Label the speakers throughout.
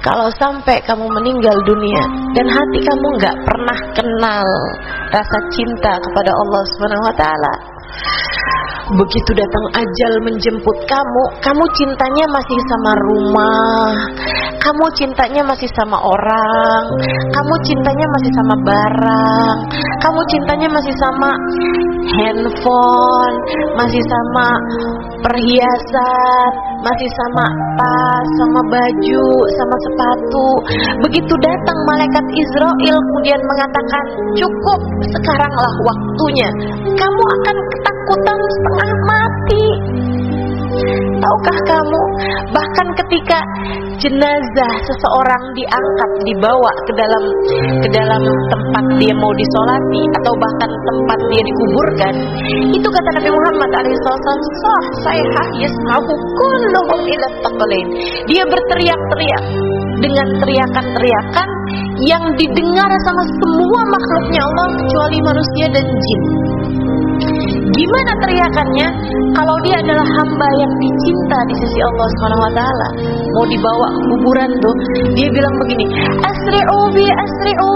Speaker 1: kalau sampai kamu meninggal dunia dan hati kamu nggak pernah kenal rasa cinta kepada Allah Subhanahu wa taala, begitu datang ajal menjemput kamu, kamu cintanya masih sama rumah, kamu cintanya masih sama orang, kamu cintanya masih sama barang, kamu cintanya masih sama handphone, masih sama perhiasan, masih sama tas, sama baju, sama sepatu. Begitu datang malaikat Israel kemudian mengatakan, cukup, sekaranglah waktunya, kamu akan ketakutan setengah mati. Tahukah kamu, bahkan ketika jenazah seseorang diangkat, dibawa ke dalam tempat dia mau disolati atau bahkan tempat dia dikuburkan, itu kata Nabi Muhammad SAW, sahih yasma'u kulluhum ila taqalain. Dia berteriak-teriak dengan teriakan-teriakan yang didengar sama semua makhluknya Allah kecuali manusia dan jin. Gimana teriakannya? Kalau dia adalah hamba yang dicinta di sisi Allah Subhanahu wa taala, mau dibawa ke kuburan tuh, dia bilang begini, asri'u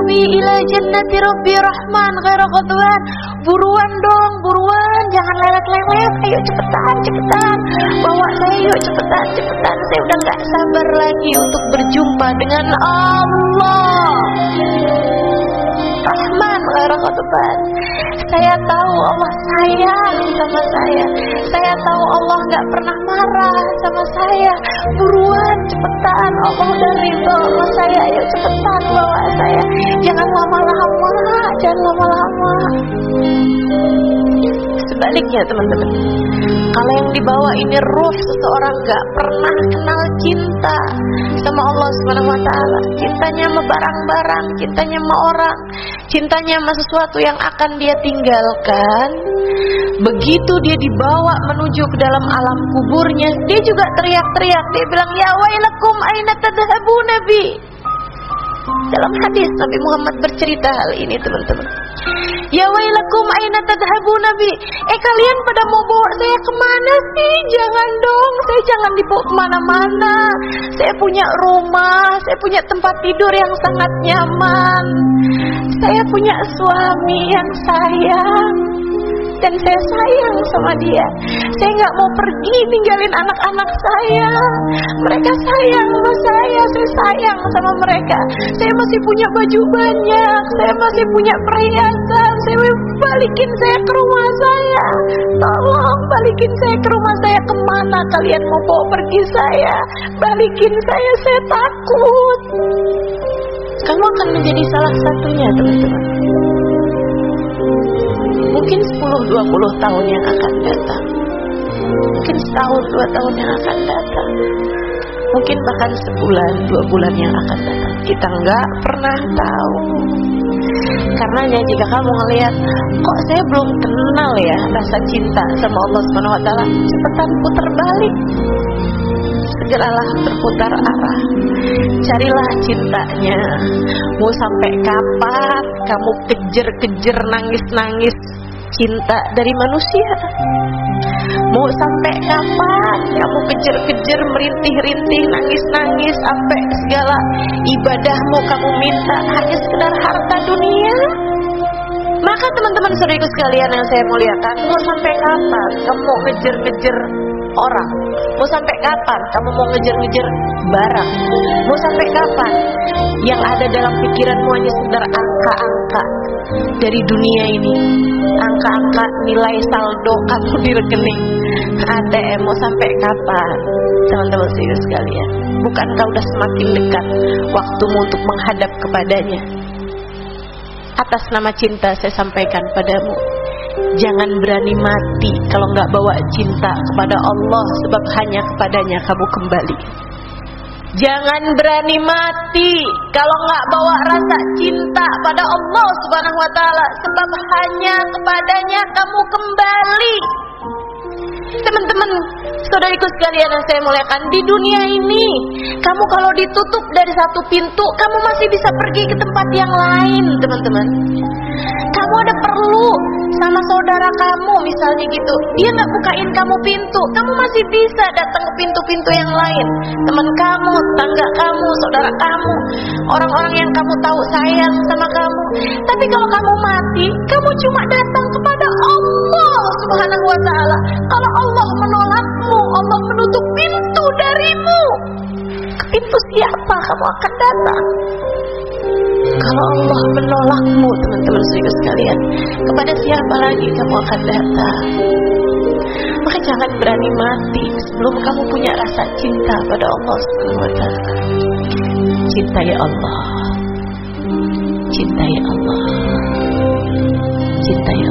Speaker 1: bi ila jannati rabbi rahman ghaira qadwan. Buruan dong, buruan, jangan lelet-lelet, ayo cepetan, bawa saya yuk, cepetan, saya udah gak sabar lagi untuk berjumpa dengan Allah Rahman ghaira qadwan. Saya tahu Allah sayang sama saya tahu Allah gak pernah marah sama saya. Buruan, cepetan, Allah udah ridho sama saya, ayo cepetan bawa saya, jangan lama-lama. Sebaliknya teman-teman, kalau yang dibawa ini ruh seseorang gak pernah kenal cinta sama Allah Subhanahu wa taala, cintanya sama barang-barang, cintanya sama orang, cintanya sama sesuatu yang akan dia tinggalkan. Begitu dia dibawa menuju ke dalam alam kuburnya, dia juga teriak-teriak, dia bilang, ya wailakum aina tadhhabuna bi. Dalam hadis Nabi Muhammad bercerita hal ini teman-teman. Ya wailakum aina tadhhabuna bi. Kalian pada mau bawa saya kemana sih? Jangan dong, saya jangan dibawa kemana-mana. Saya punya rumah, saya punya tempat tidur yang sangat nyaman, saya punya suami yang sayang, dan saya sayang sama dia. Saya gak mau pergi ninggalin anak-anak saya. Mereka sayang sama saya sayang sama mereka. Saya masih punya baju banyak, saya masih punya perhiasan. Balikin saya ke rumah saya. Tolong balikin saya ke rumah saya. Kemana kalian mau bawa pergi saya? Balikin saya takut. Kamu akan menjadi salah satunya teman-teman. Mungkin 10-20 tahun yang akan datang, mungkin setahun 2 tahun yang akan datang, mungkin bahkan sebulan 2 bulan yang akan datang. Kita nggak pernah tahu. Karenanya jika kamu ngelihat, kok saya belum kenal ya rasa cinta sama Allah Subhanahu wa taala, cepetan putar balik. Segeralah berputar arah, carilah cintanya. Mau sampai kapan kamu kejar-kejar nangis-nangis cinta dari manusia? Mau sampai kapan kamu kejar-kejar merintih-rintih nangis-nangis sampai segala ibadahmu kamu minta hanya sekedar harta dunia? Maka teman-teman saudaraku sekalian yang saya muliakan, mau sampai kapan kamu mau ngejar-ngejar orang? Mau sampai kapan kamu mau ngejar-ngejar barang? Mau sampai kapan yang ada dalam pikiranmu hanya sekedar angka-angka dari dunia ini, angka-angka nilai saldo kamu di rekening ATM? Mau sampai kapan teman-teman sekalian? Bukankah udah semakin dekat waktumu untuk menghadap kepadanya? Atas nama cinta saya sampaikan padamu, jangan berani mati kalau nggak bawa cinta kepada Allah, sebab hanya kepadanya kamu kembali. Jangan berani mati kalau nggak bawa rasa cinta pada Allah Subhanahu wa taala, sebab hanya kepadanya kamu kembali. Teman-teman, saudariku sekalian yang saya muliakan, di dunia ini kamu kalau ditutup dari satu pintu, kamu masih bisa pergi ke tempat yang lain, teman-teman. Kamu ada perlu sama saudara kamu misalnya gitu, dia nggak bukain kamu pintu, kamu masih bisa datang ke pintu-pintu yang lain. Teman kamu, tetangga kamu, saudara kamu, orang-orang yang kamu tahu sayang sama kamu. Tapi kalau kamu mati, kamu cuma datang kepada Allah Subhanahu wa ta'ala. Kalau Allah menolakmu, Allah menutup pintu darimu, ke pintu siapa kamu akan datang? Kalau Allah menolakmu, teman-teman sekalian, kepada siapa lagi kamu akan datang? Maka jangan berani mati sebelum kamu punya rasa cinta pada Allah Subhanahu wa ta'ala. Cintai Allah, cintai Allah, cintai Allah.